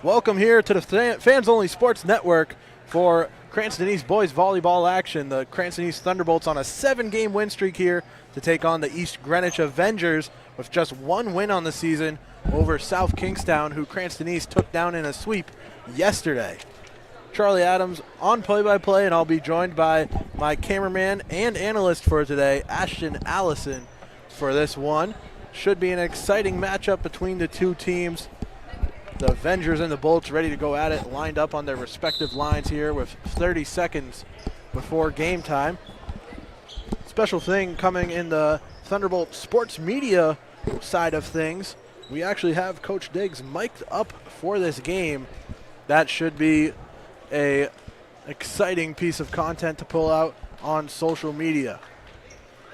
Welcome here to the Fans Only Sports Network for Cranston East boys volleyball action. The Cranston East Thunderbolts on a 7-game win streak here to take on the East Greenwich Avengers with just one win on the season over South Kingstown, who Cranston East took down in a sweep yesterday. Charlie Adams on play-by-play, and I'll be joined by my cameraman and analyst for today, Ashton Allison, for this one. Should be an exciting matchup between the two teams. The Avengers and the Bolts ready to go at it, lined up on their respective lines here with 30 seconds before game time. Special thing coming in the Thunderbolt sports media side of things. We actually have Coach Diggs mic'd up for this game. That should be a exciting piece of content to pull out on social media.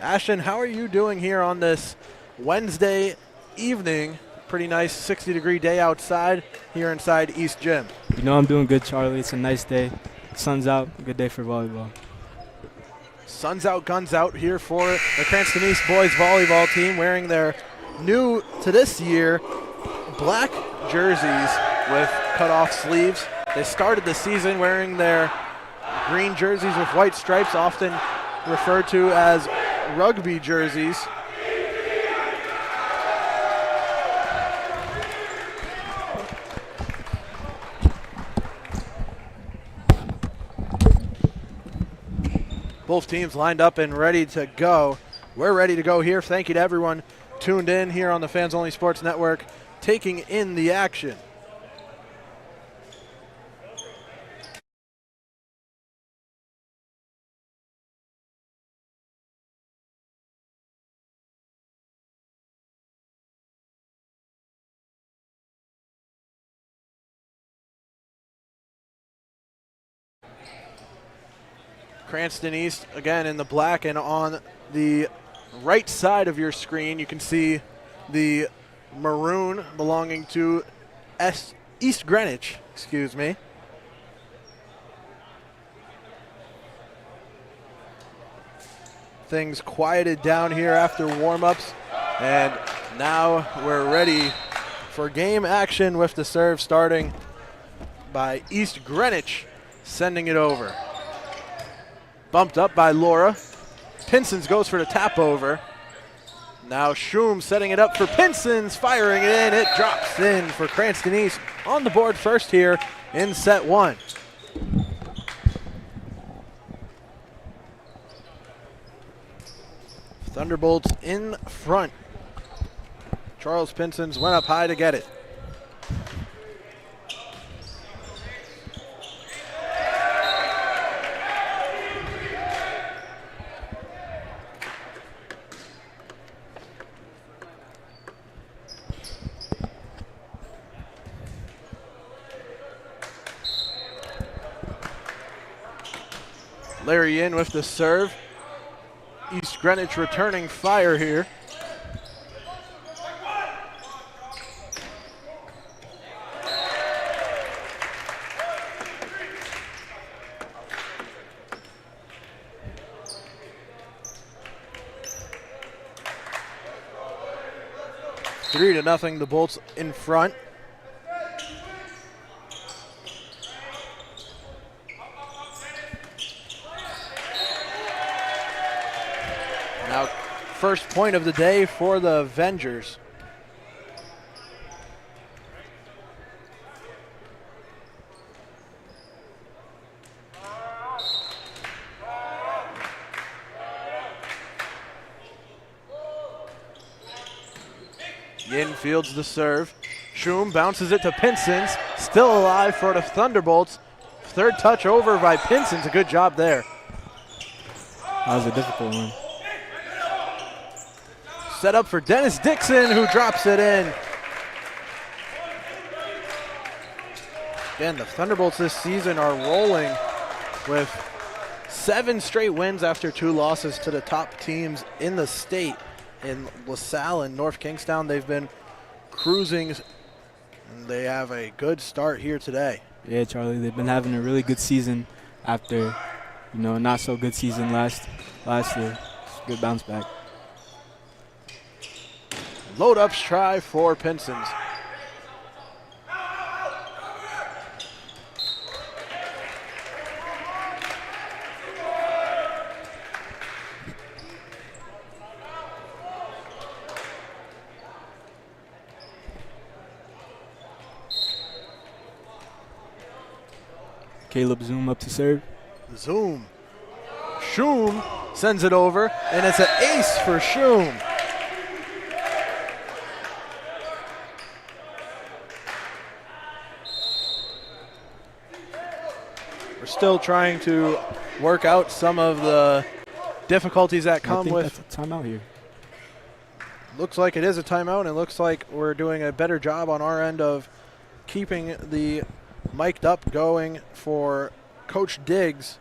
Ashton, how are you doing here on this Wednesday evening? Pretty nice 60-degree day outside here inside East Gym. You know I'm doing good, Charlie. It's a nice day. Sun's out. Good day for volleyball. Sun's out, guns out here for the Cranston East boys volleyball team, wearing their new to this year black jerseys with cut-off sleeves. They started the season wearing their green jerseys with white stripes, often referred to as rugby jerseys. Both teams lined up and ready to go. We're ready to go here. Thank you to everyone tuned in here on the Fans Only Sports Network, taking in the action. Cranston East, again, in the black, and on the right side of your screen, you can see the maroon belonging to East Greenwich, excuse me. Things quieted down here after warm-ups, and now we're ready for game action with the serve starting by East Greenwich, sending it over. Bumped up by Laura. Pinsons goes for the tap over. Now Schum setting it up for Pinsons, firing it in. It drops in for Cranston East on the board first here in set one. Thunderbolts in front. Charles Pinsons went up high to get it. Larry in with the serve. East Greenwich returning fire here. Three to nothing, the Bolts in front. Now, first point of the day for the Avengers. Yin fields the serve. Schum bounces it to Pinsons. Still alive for the Thunderbolts. Third touch over by Pinsons. A good job there. That was a difficult one. Set up for Dennis Dixon, who drops it in. Again, the Thunderbolts this season are rolling with 7 straight wins after 2 losses to the top teams in the state. In LaSalle and North Kingstown, they've been cruising, and they have a good start here today. Yeah, Charlie, they've been having a really good season after, a not so good season last year. Good bounce back. Load ups try for Pinsons. Caleb Zoom up to serve. Zoom. Shoom sends it over, and it's an ace for Shoom. We're still trying to work out some of the difficulties that come with. That's a timeout here. Looks like it is a timeout, and it looks like we're doing a better job on our end of keeping the mic'd up going for Coach Diggs.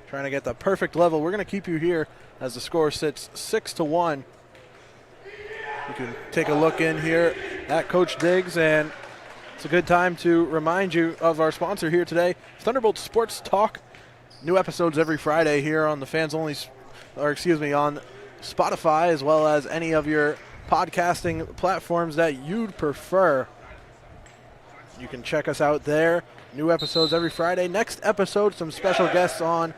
Trying to get the perfect level. We're going to keep you here as the score sits 6-1. You can take a look in here at Coach Diggs, and it's a good time to remind you of our sponsor here today, Thunderbolt Sports Talk. New episodes every Friday here on the Fans Only, on Spotify, as well as any of your podcasting platforms that you'd prefer. You can check us out there. New episodes every Friday. Next episode, some special guests on.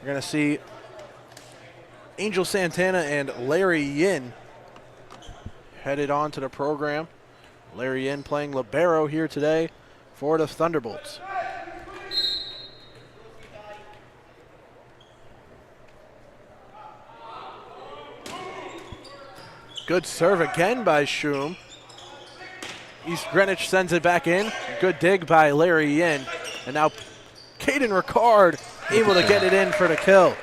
We're going to see Angel Santana and Larry Yin headed on to the program. Larry Yin playing libero here today for the Thunderbolts. Good serve again by Shoom. East Greenwich sends it back in. Good dig by Larry Yin. And now Caden Ricard able to get it in for the kill.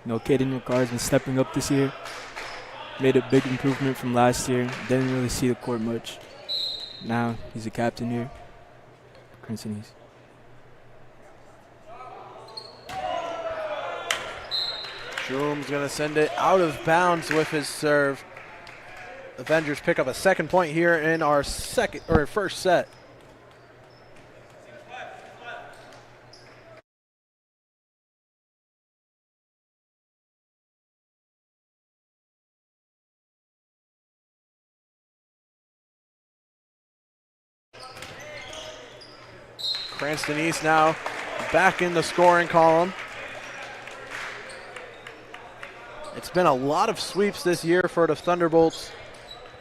Caden Ricard's been stepping up this year. Made a big improvement from last year. Didn't really see the court much. Now he's a captain here. Crimson East. Shoom's going to send it out of bounds with his serve. Avengers pick up a second point here in our first set. Cranston East now back in the scoring column. It's been a lot of sweeps this year for the Thunderbolts,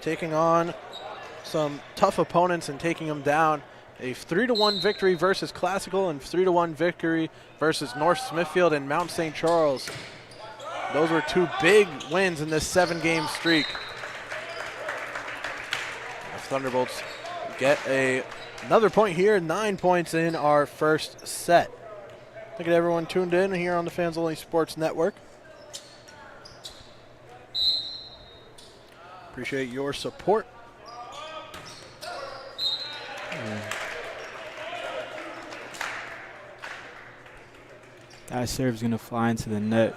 taking on some tough opponents and taking them down. A 3-1 victory versus Classical and 3-1 victory versus North Smithfield and Mount St. Charles. Those were two big wins in this 7-game streak. The Thunderbolts get another point here, 9 points in our first set. Thank you to everyone tuned in here on the Fans Only Sports Network. Appreciate your support. That serve's going to fly into the net,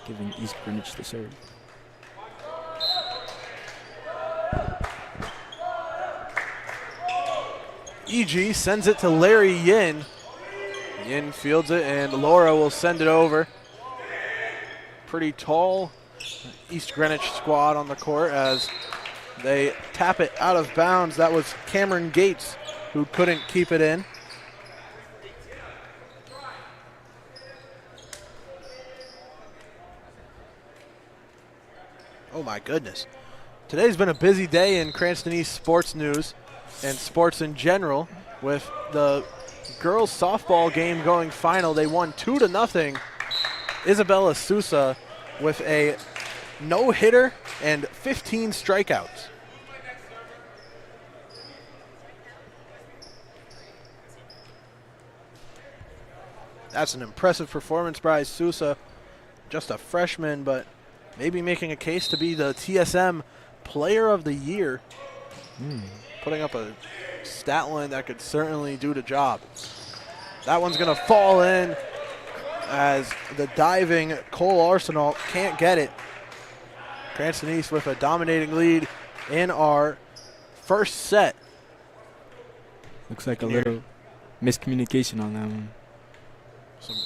giving East Greenwich the serve. EG sends it to Larry Yin. Yin fields it, and Laura will send it over. Pretty tall East Greenwich squad on the court as they tap it out of bounds. That was Cameron Gates who couldn't keep it in. Oh my goodness. Today's been a busy day in Cranston East sports news and sports in general, with the girls softball game going final. They won 2-0. Isabella Sousa with a no-hitter and 15 strikeouts. That's an impressive performance by Sousa. Just a freshman, but maybe making a case to be the TSM Player of the Year. Putting up a stat line that could certainly do the job. That one's going to fall in as the diving Cole Arsenal can't get it. Cranston East with a dominating lead in our first set. Looks like a little miscommunication on that one. Some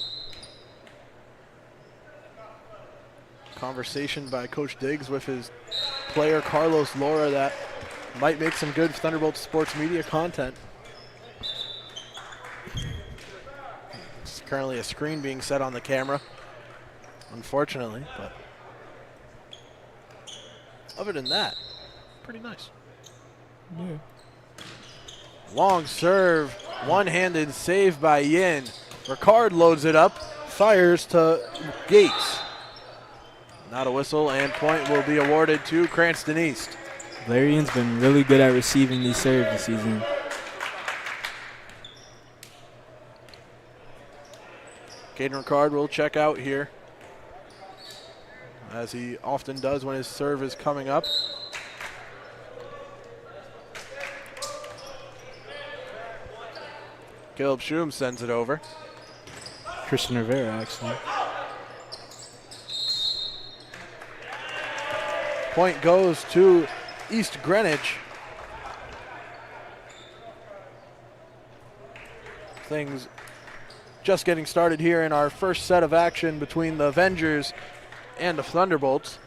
conversation by Coach Diggs with his player Carlos Laura that might make some good Thunderbolt sports media content. There's currently a screen being set on the camera, unfortunately, but other than that, pretty nice. Yeah. Long serve, one-handed save by Yin. Ricard loads it up, fires to Gates. Not a whistle, and point will be awarded to Cranston East. Valerian's been really good at receiving these serves this season. Caden Ricard will check out here, as he often does when his serve is coming up. Caleb Schum sends it over. Christian Rivera, actually. Point goes to East Greenwich. Things just getting started here in our first set of action between the Avengers and the Thunderbolts.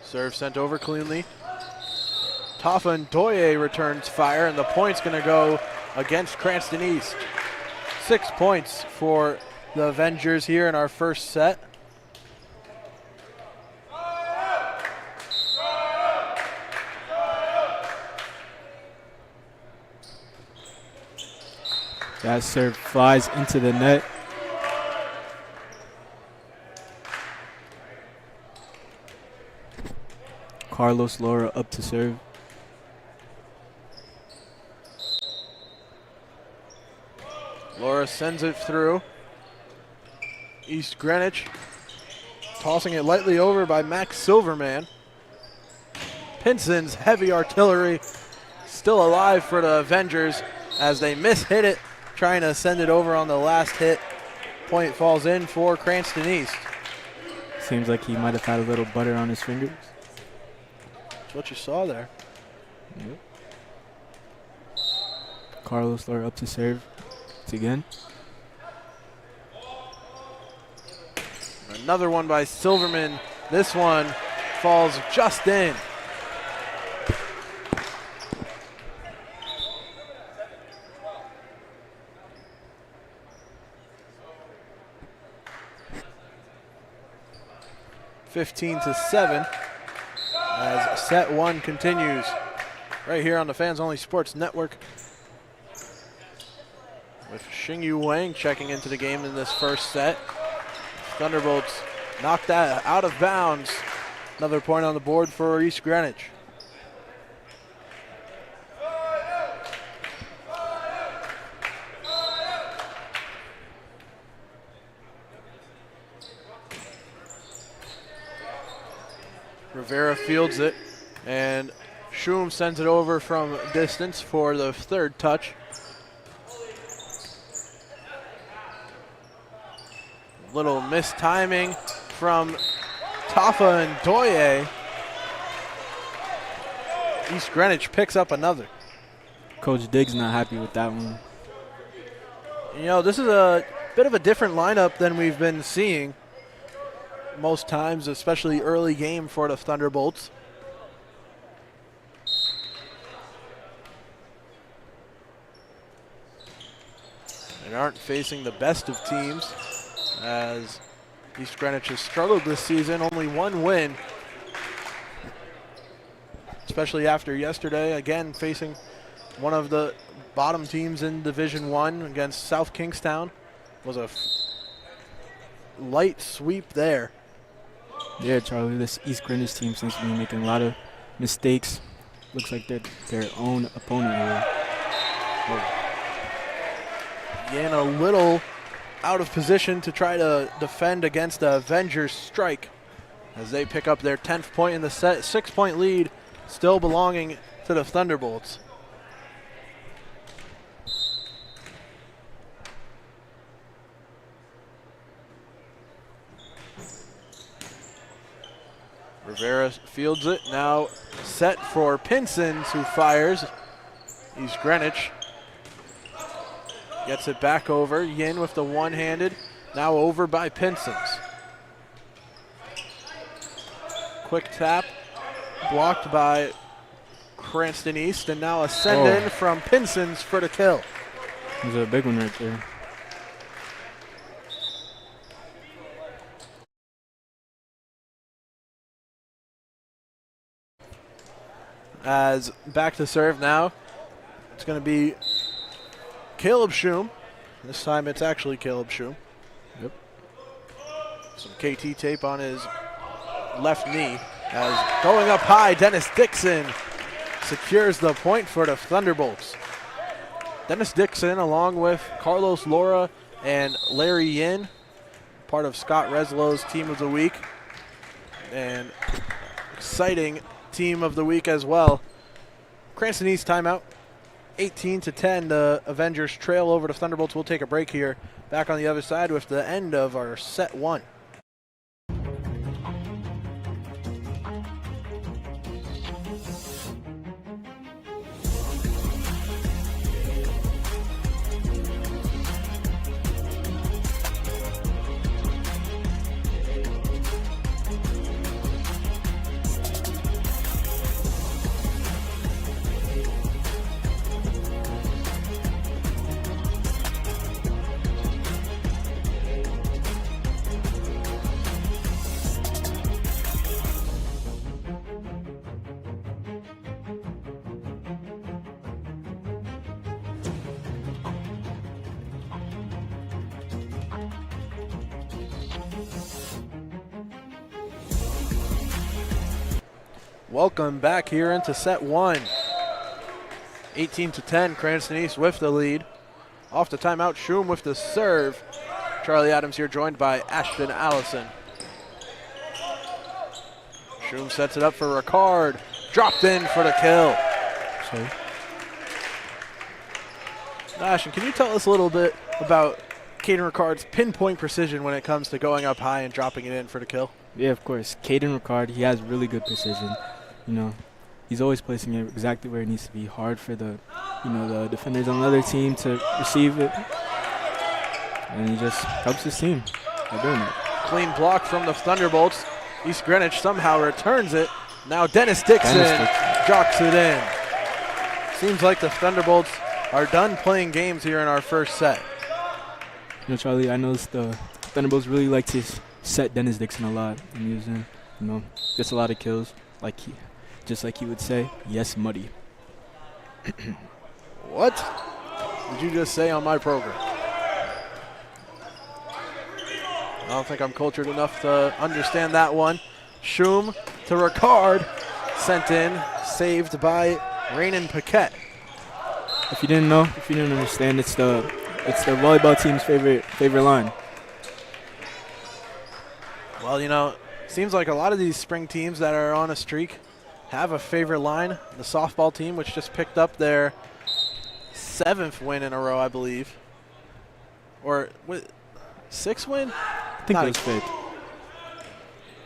Serve sent over cleanly. Tafa Ndoye returns fire, and the point's going to go against Cranston East. 6 points for the Avengers here in our first set. That serve flies into the net. Carlos Laura up to serve. Laura sends it through. East Greenwich tossing it lightly over by Max Silverman. Pinson's heavy artillery still alive for the Avengers as they mishit it, trying to send it over on the last hit. Point falls in for Cranston East. Seems like he might have had a little butter on his fingers. That's what you saw there. Yep. Carlos Laura up to serve. It's again. Another one by Silverman. This one falls just in. (15-7) as set one continues right here on the Fans Only Sports Network, with Xingyu Wang checking into the game in this first set. Thunderbolts knocked that out of bounds. Another point on the board for East Greenwich. Rivera fields it, and Schum sends it over from distance for the third touch. Little mistiming from Tafa and Ndoye. East Greenwich picks up another. Coach Diggs not happy with that one. You know, this is a bit of a different lineup than we've been seeing most times, especially early game for the Thunderbolts. They aren't facing the best of teams, as East Greenwich has struggled this season. Only one win, especially after yesterday, again facing one of the bottom teams in Division I against South Kingstown. Was a light sweep there. Yeah, Charlie, this East Greenwich team seems to be making a lot of mistakes. Looks like they're their own opponent here. Yin a little out of position to try to defend against the Avengers strike as they pick up their 10th point in the set. 6-point lead still belonging to the Thunderbolts. Rivera fields it, now set for Pinsons, who fires. East Greenwich gets it back over. Yin with the one-handed, now over by Pinsons. Quick tap, blocked by Cranston East, and now a send-in from Pinsons for the kill. It was a big one right there. As back to serve now, it's going to be Caleb Schum. This time it's actually Caleb Schum. Yep. Some KT tape on his left knee. As going up high, Dennis Dixon secures the point for the Thunderbolts. Dennis Dixon, along with Carlos Laura and Larry Yin, part of Scott Reslow's Team of the Week. And exciting Team of the Week as well. Cranston East timeout. 18-10, the Avengers trail over the Thunderbolts. We'll take a break here. Back on the other side with the end of our set one. Welcome back here into set one. 18-10, Cranston East with the lead. Off the timeout, Schum with the serve. Charlie Adams here joined by Ashton Allison. Schum sets it up for Ricard. Dropped in for the kill. Sorry. Ashton, can you tell us a little bit about Caden Ricard's pinpoint precision when it comes to going up high and dropping it in for the kill? Yeah, of course. Caden Ricard, he has really good precision. You know, he's always placing it exactly where it needs to be. Hard for the, the defenders on the other team to receive it. And he just helps his team by doing it. Clean block from the Thunderbolts. East Greenwich somehow returns it. Now Dennis Dixon jocks it in. Seems like the Thunderbolts are done playing games here in our first set. Charlie, I noticed the Thunderbolts really like to set Dennis Dixon a lot and use him. Gets a lot of kills. Just like he would say, yes, muddy. What did you just say on my program? I don't think I'm cultured enough to understand that one. Schum to Ricard, sent in, saved by Raynon Paquette. If you didn't know, if you didn't understand, it's the volleyball team's favorite line. Well, seems like a lot of these spring teams that are on a streak have a favorite line. The softball team, which just picked up their 7th win in a row, I believe. Or 6th win? I think it was 5th.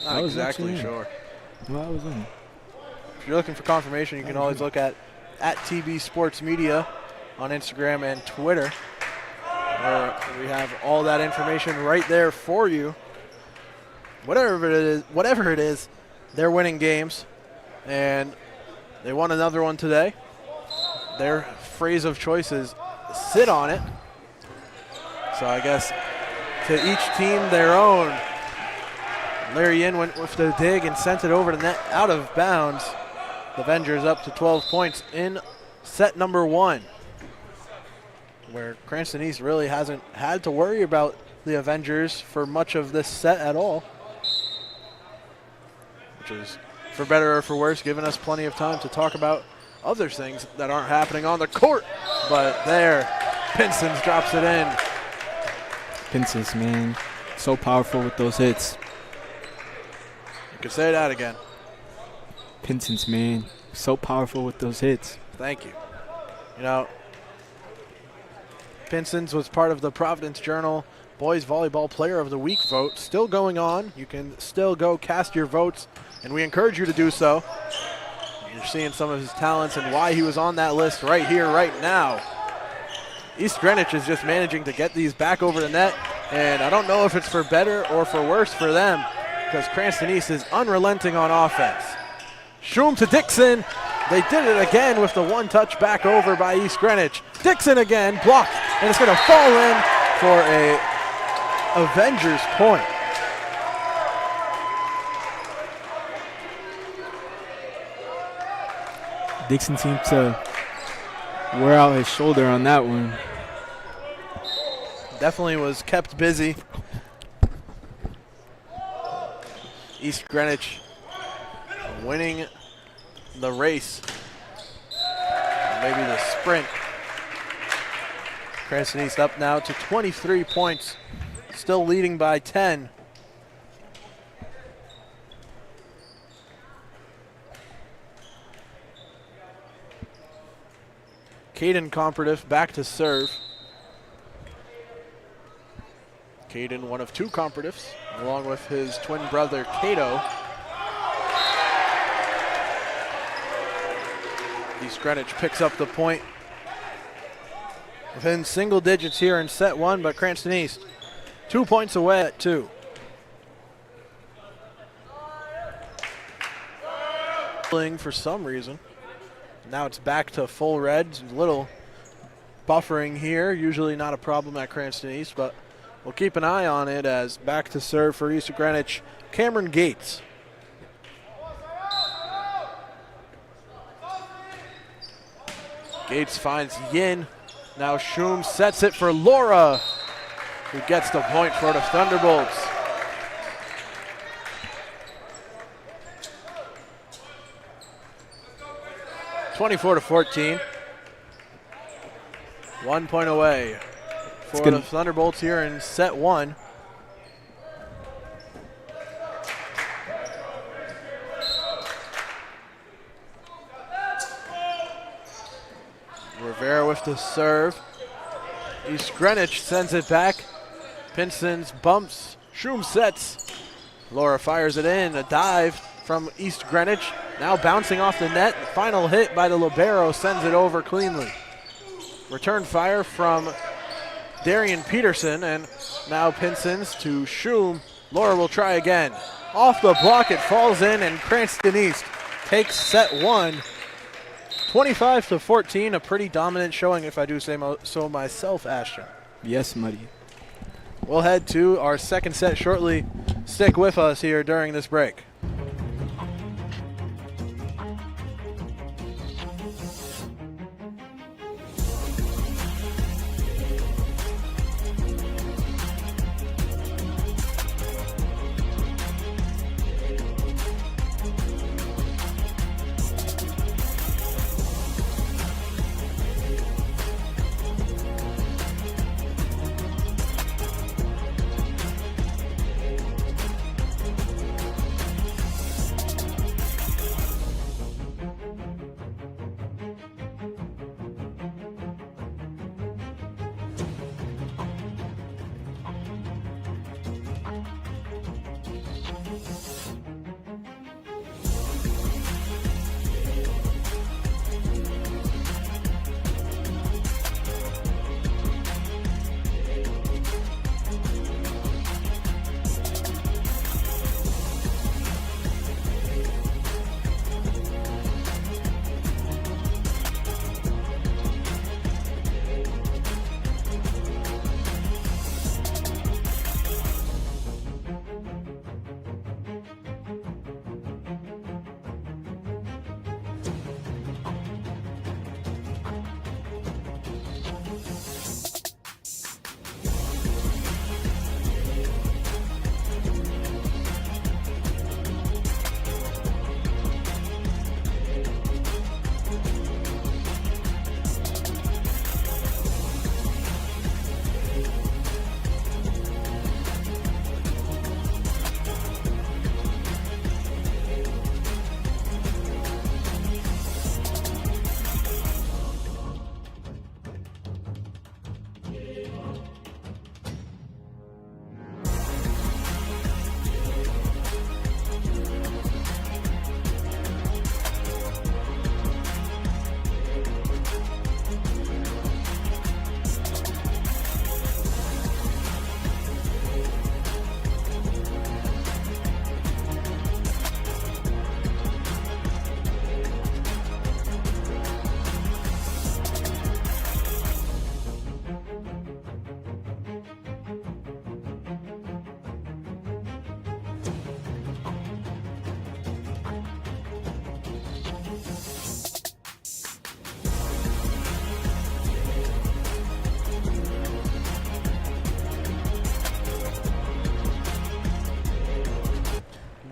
Not exactly sure. Well, I was in. If you're looking for confirmation, you can always look at TB Sports Media on Instagram and Twitter, where we have all that information right there for you. Whatever it is, they're winning games, and they won another one today. Their phrase of choice is sit on it. So I guess to each team their own. Larry Yin went with the dig and sent it over the net out of bounds. The Avengers up to 12 points in set number one, where Cranston East really hasn't had to worry about the Avengers for much of this set at all, which is, for better or for worse, giving us plenty of time to talk about other things that aren't happening on the court. But there, Pinsons drops it in. Pinsons, man, so powerful with those hits. You can say that again. Pinsons, man, so powerful with those hits. Thank you. Pinsons was part of the Providence Journal Boys Volleyball Player of the Week vote. Still going on. You can still go cast your votes, and we encourage you to do so. You're seeing some of his talents and why he was on that list right here, right now. East Greenwich is just managing to get these back over the net, and I don't know if it's for better or for worse for them, because Cranston East is unrelenting on offense. Schum to Dixon. They did it again with the one touch back over by East Greenwich. Dixon again, blocked and it's going to fall in for a Avengers point. Dixon seemed to wear out his shoulder on that one. Definitely was kept busy. East Greenwich winning the race, maybe the sprint. Cranston East up now to 23 points, still leading by 10. Caden Comperdiff back to serve. Caden, one of two Comperdiffs, along with his twin brother, Cato. East Greenwich picks up the point within single digits here in set one, but Cranston East 2 points away at 2. For some reason. Now it's back to full red. A little buffering here, usually not a problem at Cranston East, but we'll keep an eye on it as back to serve for East Greenwich, Cameron Gates. Gates finds Yin. Now Shum sets it for Laura, who gets the point for the Thunderbolts. (24-14). 1 point away for the Thunderbolts here in set one. Rivera with the serve. East Greenwich sends it back. Pinson's bumps. Shroom sets. Laura fires it in. A dive from East Greenwich. Now bouncing off the net. Final hit by the libero sends it over cleanly. Return fire from Darian Peterson, and now Pinson's to Shroom. Laura will try again. Off the block, it falls in, and Cranston East takes set one. 25-14, a pretty dominant showing, if I do say so myself, Ashton. Yes, Muddy. We'll head to our second set shortly. Stick with us here during this break.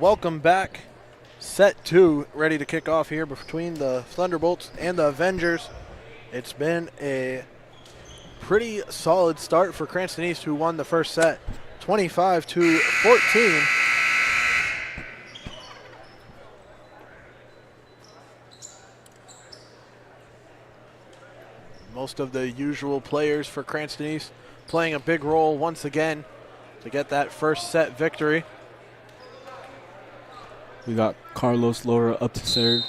welcome back. Set 2 ready to kick off here between the Thunderbolts and the Avengers. It's been a pretty solid start for Cranston East, who won the first set 25-14. Most of the usual players for Cranston East playing a big role once again to get that first set victory. We got Carlos Laura up to serve.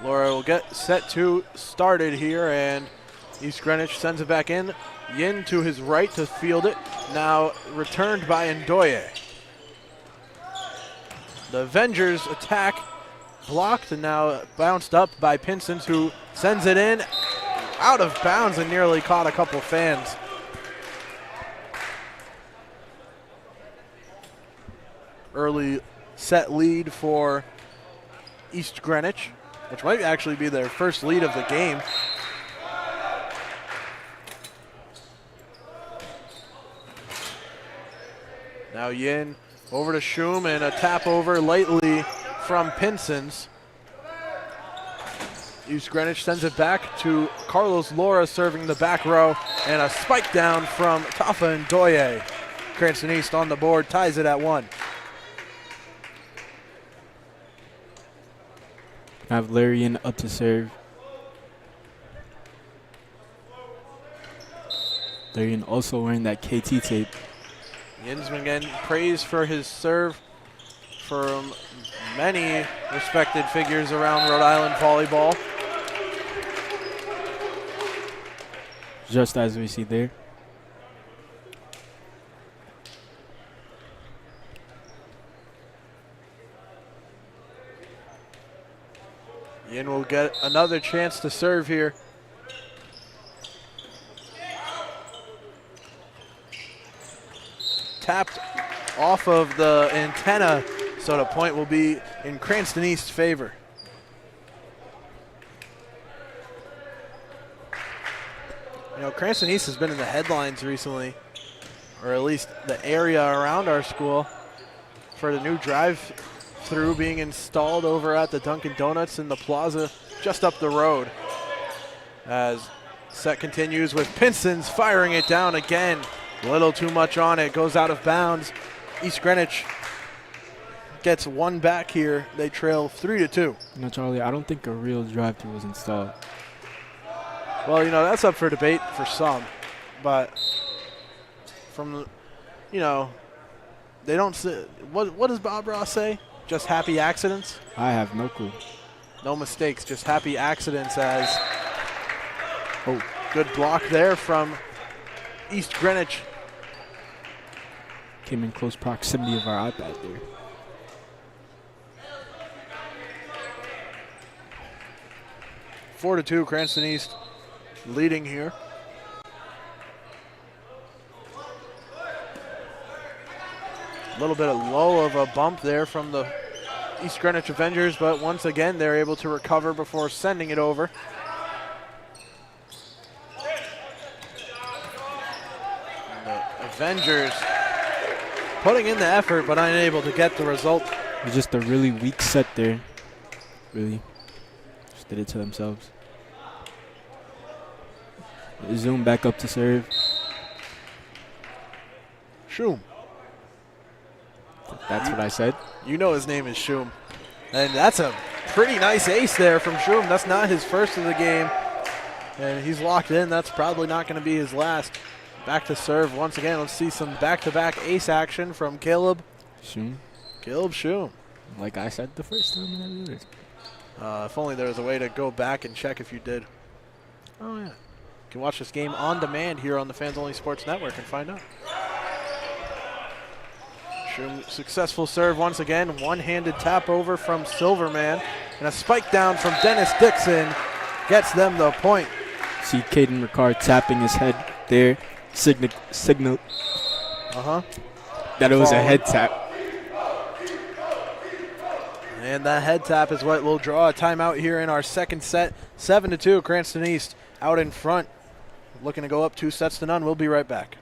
Laura will get set 2 started here, and East Greenwich sends it back in. Yin to his right to field it. Now returned by Ndoye. The Avengers attack blocked and now bounced up by Pinsons, who sends it in out of bounds and nearly caught a couple fans. Early set lead for East Greenwich, which might actually be their first lead of the game. Now Yin over to Shum, and a tap over lightly from Pinsons. East Greenwich sends it back to Carlos Laura serving the back row, and a spike down from Tafa Ndoye. Cranston East on the board, ties it at 1. I have Larian up to serve. Larian also wearing that KT tape. Yin's been getting praise for his serve from many respected figures around Rhode Island volleyball. Just as we see there. Yin will get another chance to serve here. Tapped off of the antenna, so the point will be in Cranston East's favor. You know, Cranston East has been in the headlines recently, or at least the area around our school, for the new drive-through being installed over at the Dunkin' Donuts in the plaza just up the road. As set continues with Pinsons firing it down again. A little too much on it, goes out of bounds. East Greenwich gets one back here. They trail 3-2. You know, Charlie, I don't think a real drive-thru was installed. Well, you know, that's up for debate for some, but from, you know, they don't say, what does Bob Ross say? Just happy accidents? I have no clue. No mistakes, just happy accidents. As, oh, good block there from East Greenwich. Came in close proximity of our iPad there. 4-2, Cranston East leading here. A little bit of low of a bump there from the East Greenwich Avengers, but once again they're able to recover before sending it over. And the Avengers putting in the effort but unable to get the result. It was just a really weak set there. Really. Just did it to themselves. Zoom back up to serve. Shum. That's what I said. You know his name is Shum. And that's a pretty nice ace there from Shum. That's not his first of the game. And he's locked in. That's probably not going to be his last. Back to serve once again. Let's see some back-to-back ace action from Caleb. Shum. Caleb Shum. Like I said the first time. If only there was a way to go back and check if you did. Oh, yeah. You can watch this game on demand here on the Fans Only Sports Network and find out. Shum, successful serve once again. One-handed tap over from Silverman. And a spike down from Dennis Dixon gets them the point. See Caden Ricard tapping his head there. Signal that it was a head tap. And that head tap is what will draw a timeout here in our second set. 7-2, Cranston East out in front. Looking to go up 2-0. We'll be right back.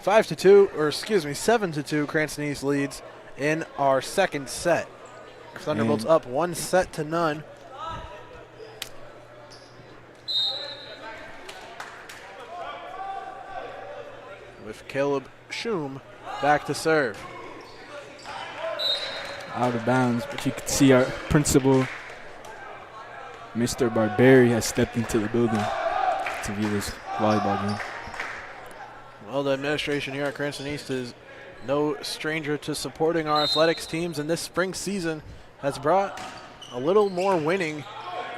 5-2, or excuse me, 7-2. Cranston East leads in our second set. Thunderbolts up 1-0. With Caleb Schum back to serve. Out of bounds, but you can see our principal, Mr. Barberi, has stepped into the building to view this volleyball game. Well, the administration here at Cranston East is no stranger to supporting our athletics teams, and this spring season has brought a little more winning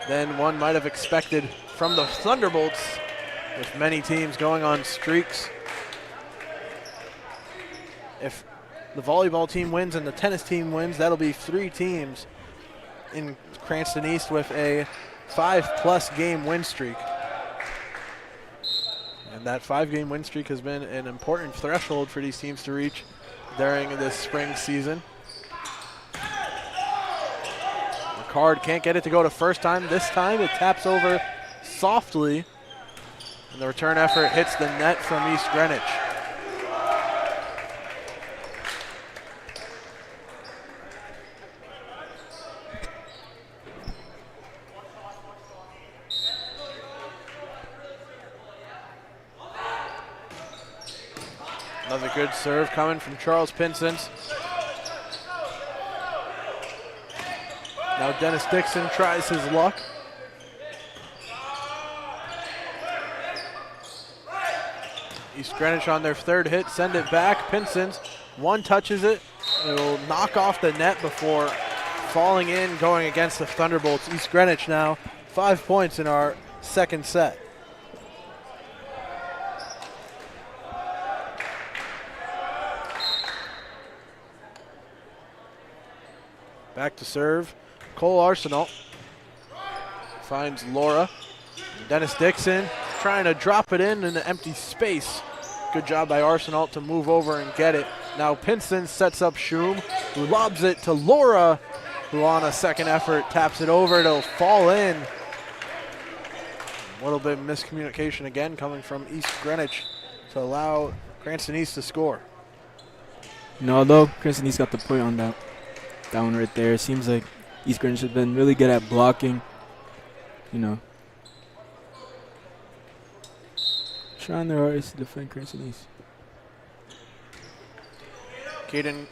than one might have expected from the Thunderbolts, with many teams going on streaks. If the volleyball team wins and the tennis team wins, that'll be 3 teams in Cranston East with a 5+ game win streak. And that 5-game win streak has been an important threshold for these teams to reach during this spring season. Ricard can't get it to go to first time. This time it taps over softly, and the return effort hits the net from East Greenwich. Another good serve coming from Charles Pinsons. Now Dennis Dixon tries his luck. East Greenwich on their third hit, send it back. Pinsons, one touches it. It'll knock off the net before falling in, going against the Thunderbolts. East Greenwich now 5 points in our second set. Back to serve, Cole Arsenal finds Laura. Dennis Dixon trying to drop it in an empty space. Good job by Arsenal to move over and get it. Now Pinson sets up Schum, who lobs it to Laura, who on a second effort taps it over. It'll fall in. A little bit of miscommunication again coming from East Greenwich to allow Cranston East to score. Although Cranston East got the point on that one right there, it seems like East Greenwich has been really good at blocking, trying their hardest to defend Cranston East. Caden,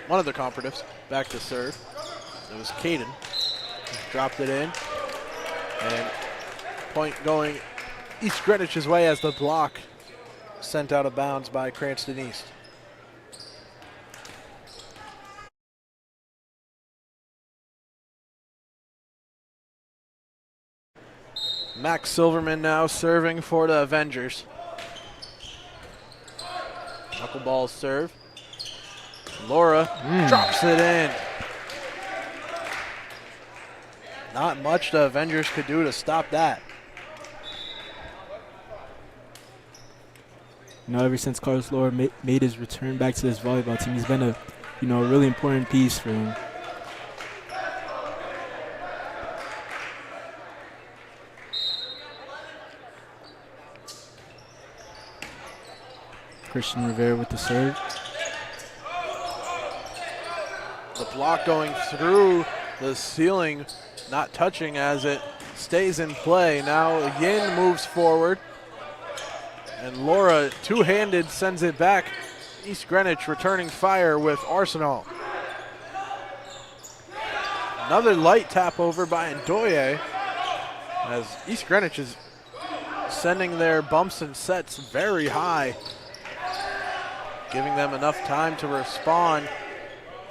one of the comparatives, back to serve. It was Caden. Dropped it in. And point going East Greenwich's way as the block sent out of bounds by Cranston East. Max Silverman now serving for the Avengers. Knuckleball serve. Laura drops it in. Not much the Avengers could do to stop that. Ever since Carlos Laura made his return back to this volleyball team, he's been a really important piece for him. Christian Rivera with the serve. The block going through the ceiling, not touching as it stays in play. Now Yin moves forward, and Laura two-handed sends it back. East Greenwich returning fire with Arsenal. Another light tap over by Ndoye, as East Greenwich is sending their bumps and sets very high, giving them enough time to respond.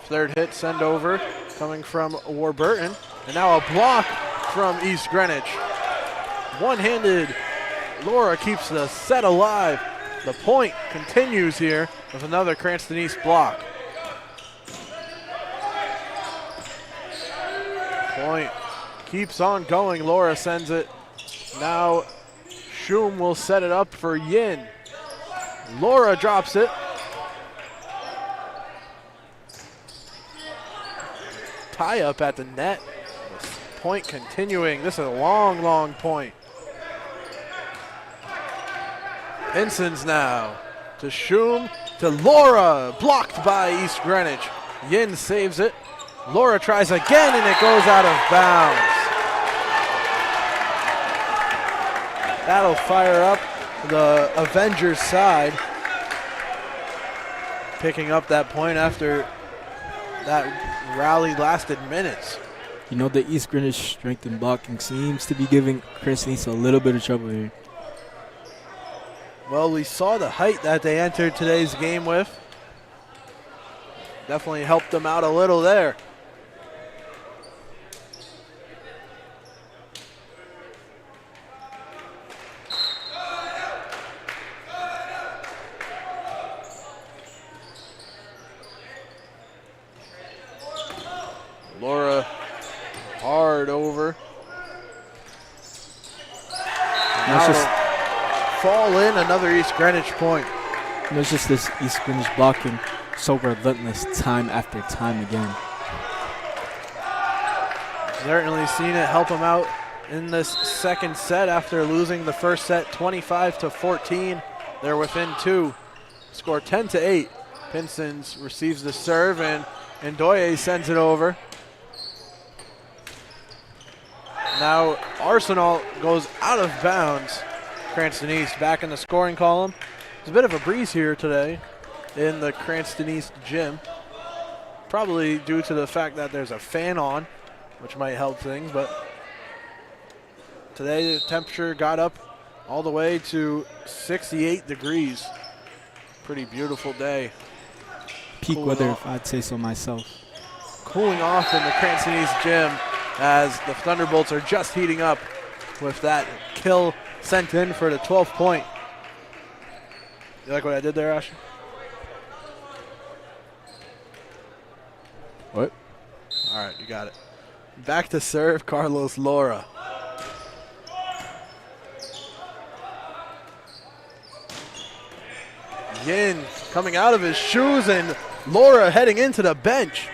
Third hit send over coming from Warburton, and now a block from East Greenwich. One-handed, Laura keeps the set alive. The point continues here with another Cranston East block. Point keeps on going. Laura sends it. Now Schum will set it up for Yin. Laura drops it. Tie up at the net. Point continuing. This is a long, long point. Insons now to Shum to Laura, blocked by East Greenwich. Yin saves it. Laura tries again and it goes out of bounds. That'll fire up the Avengers side. Picking up that point after that rally lasted minutes. You know, the East Greenwich strength in blocking seems to be giving Cranston East a little bit of trouble here. Well, we saw the height that they entered today's game with. Definitely helped them out a little there. Laura hard over. That's just fall in, another East Greenwich point. It's just this East Greenwich blocking so relentless time after time again. Certainly seen it help them out in this second set after losing the first set 25-14. They're within 2. Score 10-8. Pinsons receives the serve and Ndoye sends it over. Now Arsenal goes out of bounds. Cranston East back in the scoring column. There's a bit of a breeze here today in the Cranston East gym. Probably due to the fact that there's a fan on, which might help things, but today the temperature got up all the way to 68 degrees. Pretty beautiful day. Peak weather, if I'd say so myself. Cooling off in the Cranston East gym as the Thunderbolts are just heating up with that kill sent in for the 12th point. You like what I did there, Asher? What? All right, you got it. Back to serve, Carlos Laura. Yin coming out of his shoes and Laura heading into the bench.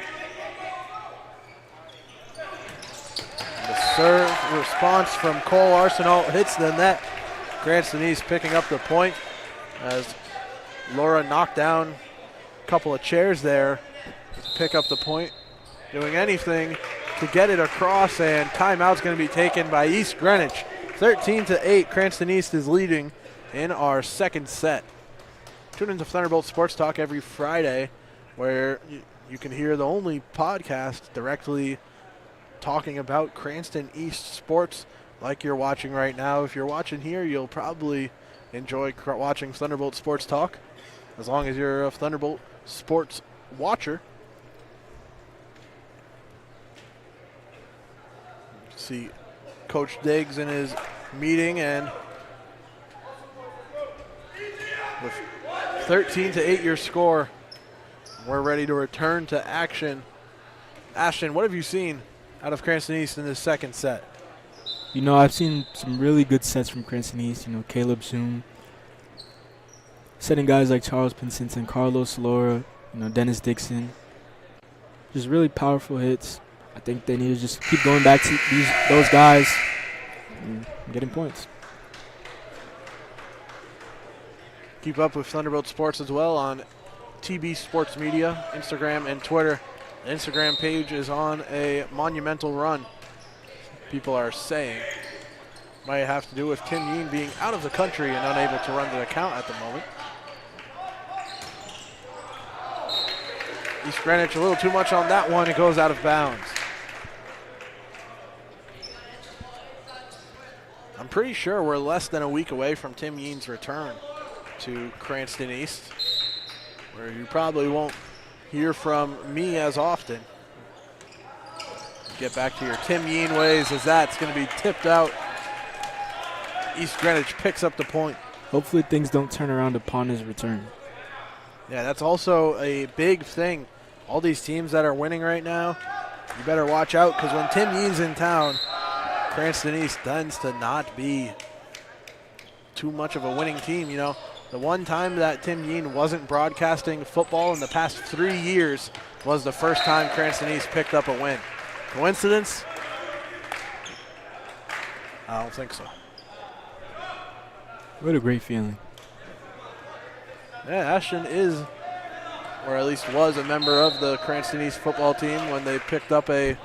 The serve response from Cole Arsenal hits the net. Cranston East picking up the point as Laura knocked down a couple of chairs there to pick up the point. Doing anything to get it across, and timeout's going to be taken by East Greenwich. 13-8, Cranston East is leading in our second set. Tune into Thunderbolt Sports Talk every Friday, where you can hear the only podcast directly talking about Cranston East sports like you're watching right now. If you're watching here, you'll probably enjoy watching Thunderbolt Sports Talk, as long as you're a Thunderbolt sports watcher. See Coach Diggs in his meeting, and with 13-8 your score, we're ready to return to action. Ashton, what have you seen out of Cranston East in this second set? You know, I've seen some really good sets from Cranston East. You know, Caleb Zoom, setting guys like Charles Pinsent, Carlos Laura, you know, Dennis Dixon. Just really powerful hits. I think they need to just keep going back to those guys and getting points. Keep up with Thunderbolt Sports as well on TB Sports Media, Instagram, and Twitter. The Instagram page is on a monumental run, people are saying. Might have to do with Tim Yeen being out of the country and unable to run the account at the moment. East Greenwich a little too much on that one. It goes out of bounds. I'm pretty sure we're less than a week away from Tim Yeen's return to Cranston East, where you probably won't hear from me as often. Get back to your Tim Yeen ways, as that's going to be tipped out. East Greenwich picks up the point. Hopefully things don't turn around upon his return. Yeah, that's also a big thing. All these teams that are winning right now, you better watch out, because when Tim Yeen's in town, Cranston East tends to not be too much of a winning team. You know, the one time that Tim Yeen wasn't broadcasting football in the past 3 years was the first time Cranston East picked up a win. Coincidence? I don't think so. What a great feeling. Yeah, Ashton is, or at least was, a member of the Cranston East football team when they picked up a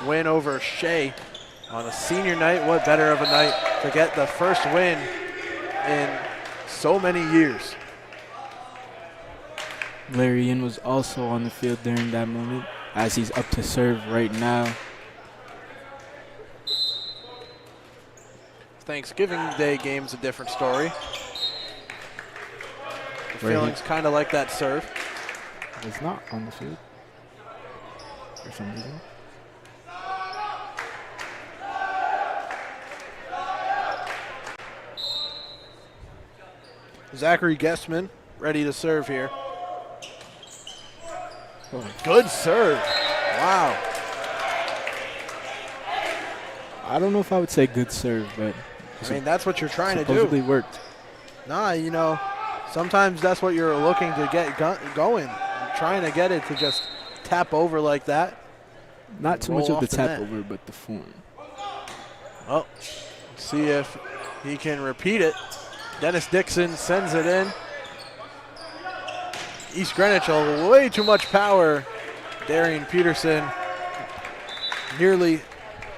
win over Shea on a senior night. What better of a night to get the first win in so many years. Larry Ian was also on the field during that moment as he's up to serve right now. Thanksgiving Day game's a different story. The Where feeling's kind of like that serve. He's not on the field for some reason. Zachary Guestman ready to serve here. Oh. Good serve. Wow. I don't know if I would say good serve, but I mean, that's what you're trying to do. supposedly worked. Nah, you know, sometimes that's what you're looking to get going. You're trying to get it to just tap over like that. Not too Roll much of off the the tap net. over, but the form. Well, see if he can repeat it. Dennis Dixon sends it in. East Greenwich, way too much power. Darian Peterson, nearly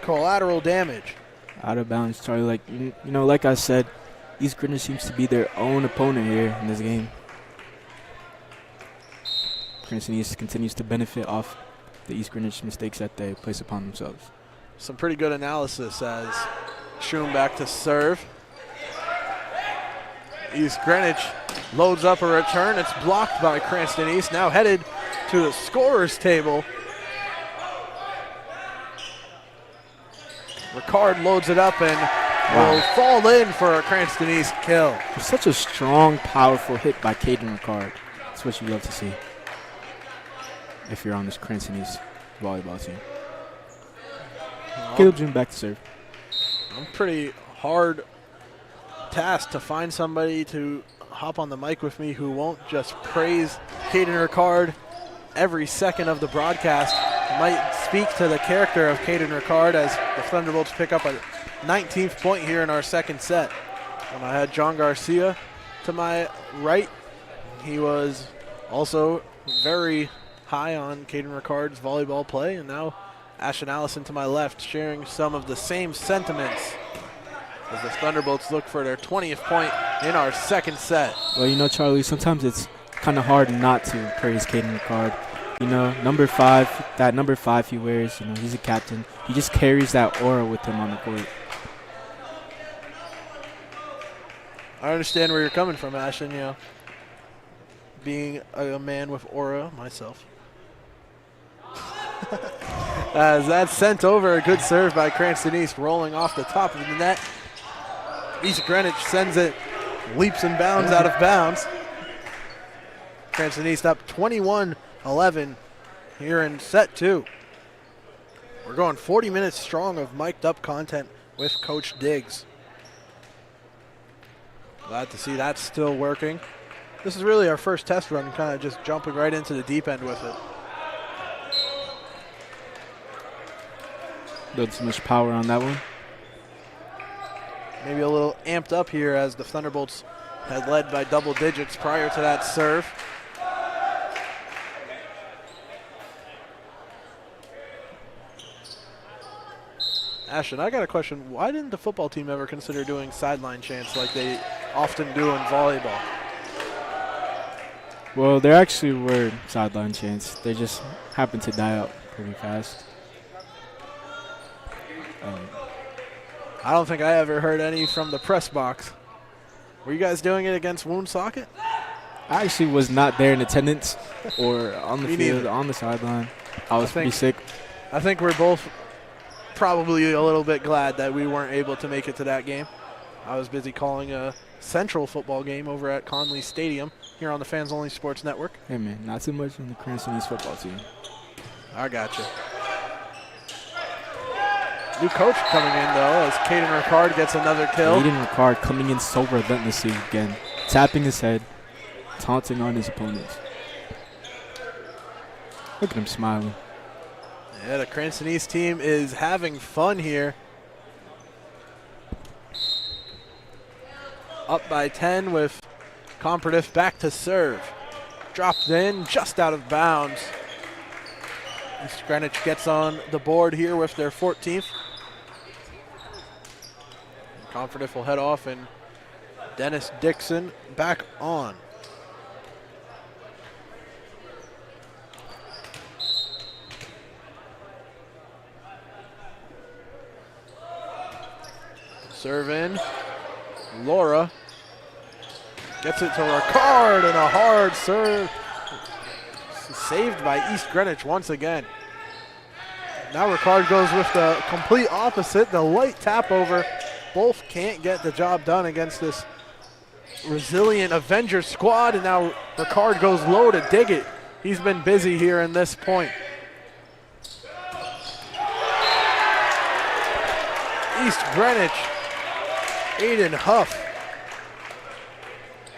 collateral damage. Out of bounds, Charlie. Like like I said, East Greenwich seems to be their own opponent here in this game. Cranston East continues to benefit off the East Greenwich mistakes that they place upon themselves. Some pretty good analysis as Schum back to serve. East Greenwich loads up a return. It's blocked by Cranston East. Now headed to the scorer's table. Ricard loads it up and will fall in for a Cranston East kill. It's such a strong, powerful hit by Caden Ricard. That's what you love to see if you're on this Cranston East volleyball team. Caleb June back to serve. I'm pretty hard task to find somebody to hop on the mic with me who won't just praise Caden Ricard every second of the broadcast. Might speak to the character of Caden Ricard as the Thunderbolts pick up a 19th point here in our second set. And I had John Garcia to my right. He was also very high on Caden Ricard's volleyball play, and now Ashton Allison to my left sharing some of the same sentiments as the Thunderbolts look for their 20th point in our second set. Well, Charlie, sometimes it's kind of hard not to praise Caden Ricard. Number 5, that number 5 he wears, he's a captain. He just carries that aura with him on the court. I understand where you're coming from, Ashton, being a man with aura myself. As that's sent over, a good serve by Cranston East, rolling off the top of the net. East Greenwich sends it, leaps and bounds out of bounds. Cranston East up 21-11 here in set 2. We're going 40 minutes strong of mic'd up content with Coach Diggs. Glad to see that's still working. This is really our first test run, kind of just jumping right into the deep end with it. Not so much power on that one. Maybe a little amped up here as the Thunderbolts had led by double digits prior to that serve. Ashton, I got a question. Why didn't the football team ever consider doing sideline chants like they often do in volleyball? Well, there actually were sideline chants. They just happened to die out pretty fast. I don't think I ever heard any from the press box. Were you guys doing it against Woonsocket? I actually was not there in attendance or on the Me field, neither. on the sideline. I was pretty sick. I think we're both probably a little bit glad that we weren't able to make it to that game. I was busy calling a Central football game over at Conley Stadium here on the Fans Only Sports Network. Hey, man, not too much on the Cranston East football team. I got you. New coach coming in, though, as Caden Ricard gets another kill. Caden Ricard coming in so relentlessly again, tapping his head, taunting on his opponents. Look at him smiling. Yeah, the Cranston East team is having fun here. Up by 10 with Comparative back to serve. Dropped in, just out of bounds. East Greenwich gets on the board here with their 14th. Comparative will head off, and Dennis Dixon back on. Serve in. Laura gets it to Ricard, and a hard serve. Saved by East Greenwich once again. Now Ricard goes with the complete opposite, the light tap over. Both can't get the job done against this resilient Avenger squad, and now Ricard goes low to dig it. He's been busy here in this point. East Greenwich, Aiden Huff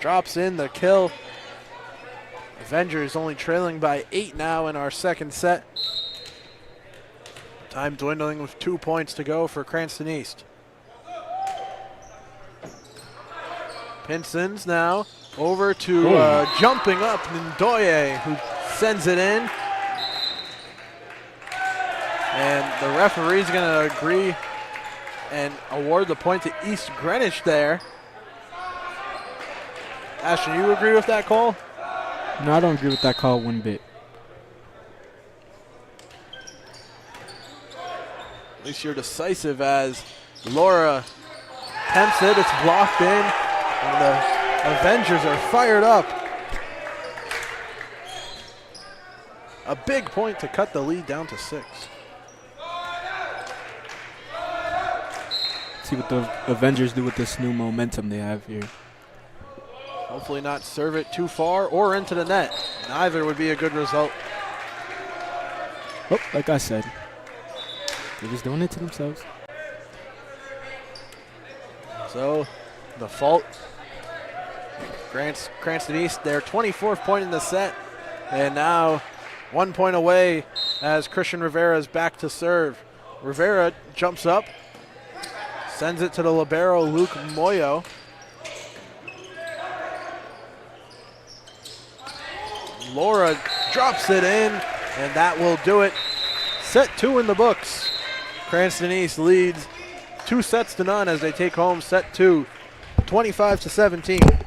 drops in the kill. Avengers only trailing by 8 now in our second set. Time dwindling with 2 points to go for Cranston East. Pinson's now over to jumping up Ndoye, who sends it in. And the referee's going to agree and award the point to East Greenwich there. Ashton, you agree with that call? No, I don't agree with that call one bit. At least you're decisive as Laura attempts it. It's blocked in, and the Avengers are fired up. A big point to cut the lead down to 6. See what the Avengers do with this new momentum they have here. Hopefully not serve it too far or into the net. Neither would be a good result. Oh, like I said, they're just doing it to themselves. So, the fault. Cranston East, their 24th point in the set. And now 1 point away as Christian Rivera is back to serve. Rivera jumps up, sends it to the libero, Luke Moyo. Laura drops it in, and that will do it. Set 2 in the books. Cranston East leads 2 sets to none as they take home set 2, 25-17.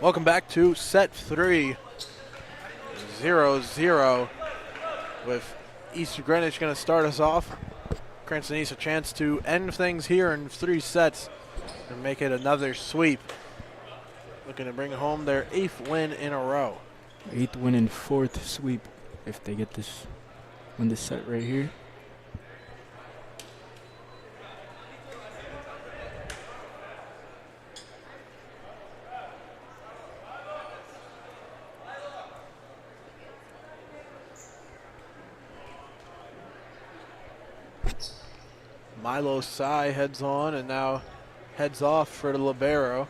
Welcome back to set 3, 0-0, with East Greenwich going to start us off. Cranston East a chance to end things here in 3 sets and make it another sweep. Looking to bring home their 8th win in a row. 8th win and 4th sweep if they get this, win this set right here. Milo Sai heads on and now heads off for the libero.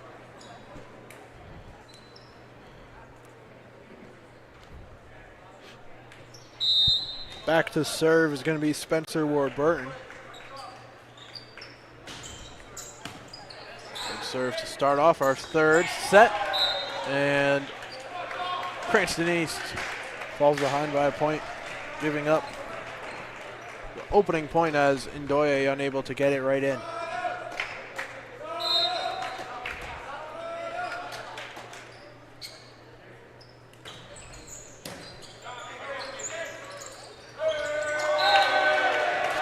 Back to serve is going to be Spencer Warburton. Good serve to start off our 3rd set. And Cranston East falls behind by a point, giving up the opening point as Ndoye unable to get it right in.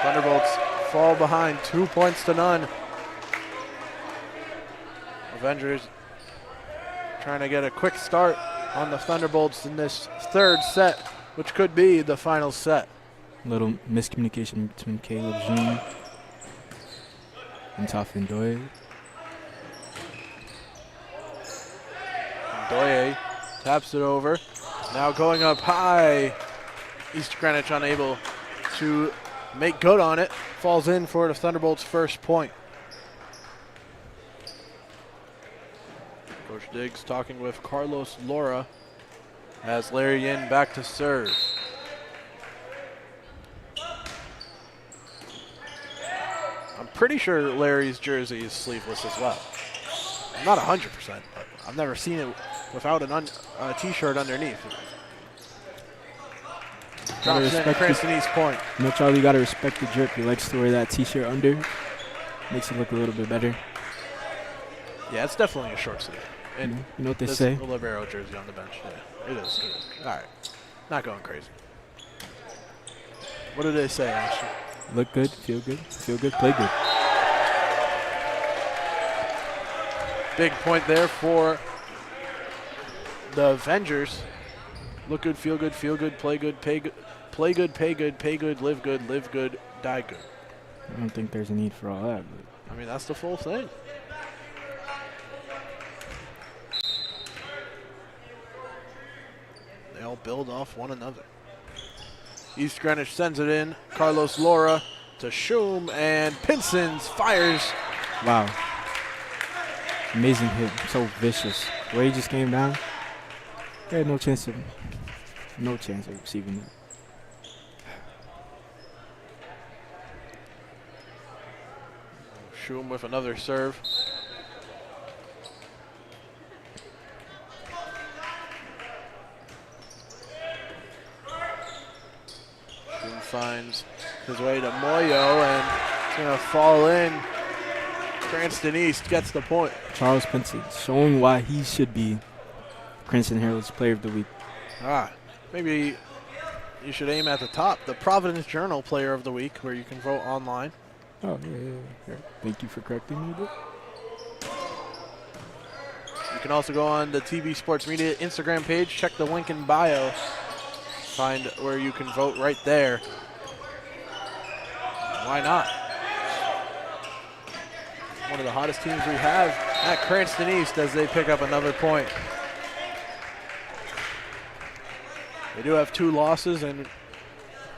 Thunderbolts fall behind 2 points to none. Avengers trying to get a quick start on the Thunderbolts in this 3rd set, which could be the final set. Little miscommunication between Caleb June and Tafa Ndoye. Ndoye taps it over. Now going up high. East Greenwich unable to make good on it. Falls in for the Thunderbolts' first point. Coach Diggs talking with Carlos Laura as Larry Yin back to serve. I'm pretty sure Larry's jersey is sleeveless as well. I'm not 100%, but I've never seen it without a t-shirt underneath. Drops in Cranston East point. You know, Charlie, you got to respect the drip. He likes to wear that t-shirt under. Makes it look a little bit better. Yeah, it's definitely a short sleeve. And you know what they say? The libero jersey on the bench. Yeah, it is. All right. Not going crazy. What did they say, Ashton? Look good, feel good, play good. Big point there for the Avengers. Look good, feel good, play good, pay good, play good, pay good, live good, die good. I don't think there's a need for all that. But I mean, that's the full thing. They all build off one another. East Greenwich sends it in. Carlos Laura to Shum, and Pinsons fires. Wow. Amazing hit. So vicious. The way he just came down, they had no chance of receiving it. Shum with another serve. Finds his way to Moyo, and it's going to fall in. Cranston East gets the point. Charles Pinson showing why he should be Cranston Herald's Player of the Week. Maybe you should aim at the top. The Providence Journal Player of the Week, where you can vote online. Oh, yeah. Thank you for correcting me. You can also go on the TV Sports Media Instagram page. Check the link in bio. Find where you can vote right there. Why not? One of the hottest teams we have at Cranston East as they pick up another point. They do have 2 losses,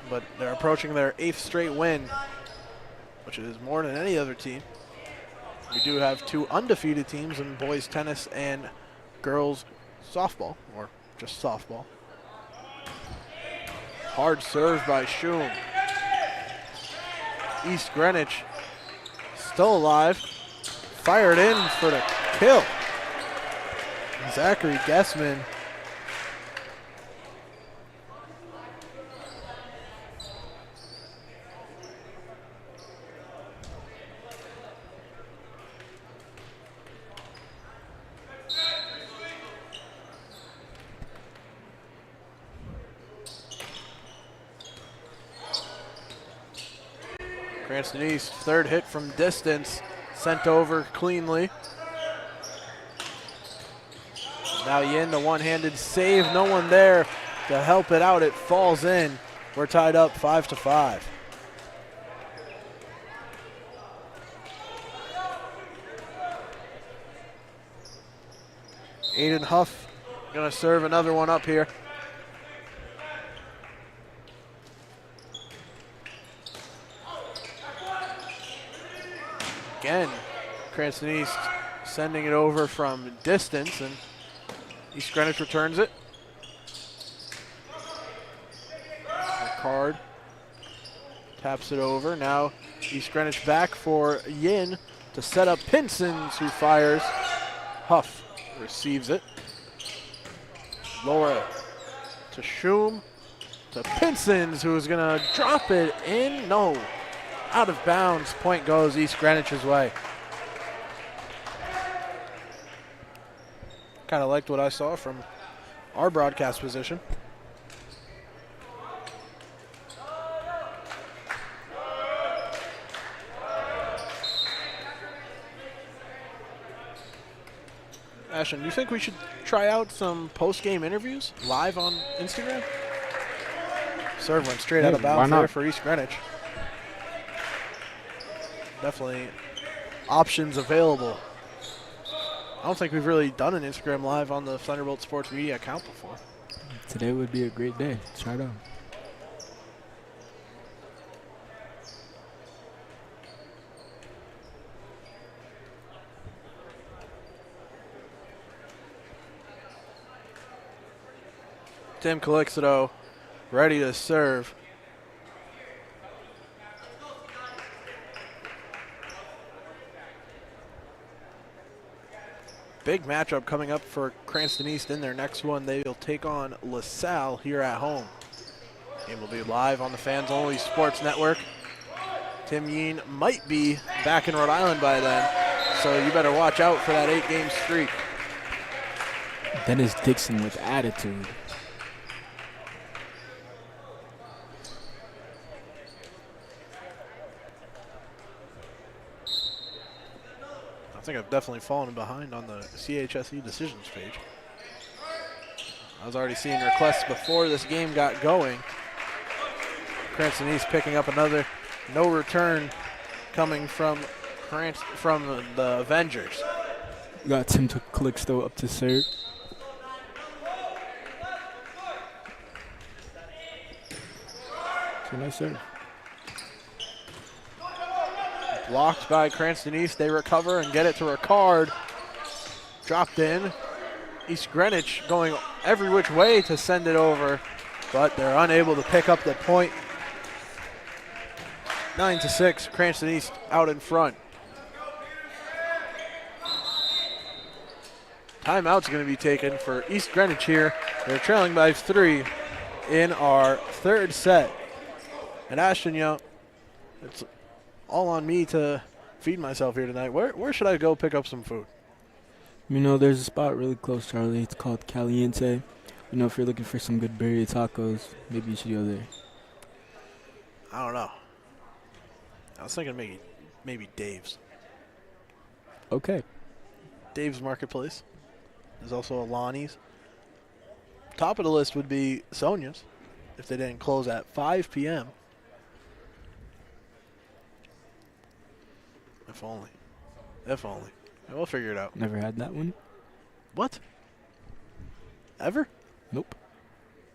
but they're approaching their 8th straight win, which is more than any other team. We do have 2 undefeated teams in boys tennis and girls softball, or just softball. Hard serve by Shum. East Greenwich still alive. Fired in for the kill. Zachary Gessman. Cranston East, third hit from distance, sent over cleanly. Now Yin, the one-handed save, no one there to help it out. It falls in. We're tied up 5-5. Aiden Huff gonna serve another one up here. Again, Cranston East sending it over from distance, and East Greenwich returns it. Card taps it over. Now East Greenwich back for Yin to set up Pinsons, who fires. Huff receives it. Laura to Schum to Pinsons, who's gonna drop it in. No, out of bounds. Point goes East Greenwich's way. Kind of liked what I saw from our broadcast position. Ashton, do you think we should try out some post-game interviews live on Instagram? Serve went straight out of bounds there for East Greenwich. Definitely options available. I don't think we've really done an Instagram live on the Thunderbolt Sports Media account before. Today would be a great day. Try it out. Tim Calixto ready to serve. Big matchup coming up for Cranston East in their next one. They will take on LaSalle here at home. Game will be live on the Fans Only Sports Network. Tim Yeen might be back in Rhode Island by then, so you better watch out for that 8-game streak. Dennis Dixon with attitude. I think I've definitely fallen behind on the CHSE decisions page. I was already seeing requests before this game got going. Cranston East picking up another no return coming from the Avengers. Got Tim Calixto up to serve. It's a nice serve. Blocked by Cranston East. They recover and get it to Ricard. Dropped in. East Greenwich going every which way to send it over, but they're unable to pick up the point. 9-6, Cranston East out in front. Timeout's going to be taken for East Greenwich here. They're trailing by 3 in our third set. And Ashton, you know, it's all on me to feed myself here tonight. Where should I go pick up some food? You know, there's a spot really close, Charlie. It's called Caliente. You know, if you're looking for some good birria tacos, maybe you should go there. I don't know. I was thinking maybe Dave's. Okay. Dave's Marketplace. There's also a Lonnie's. Top of the list would be Sonia's if they didn't close at 5 p.m. If only. If only. We'll figure it out. Never had that one? What? Ever? Nope.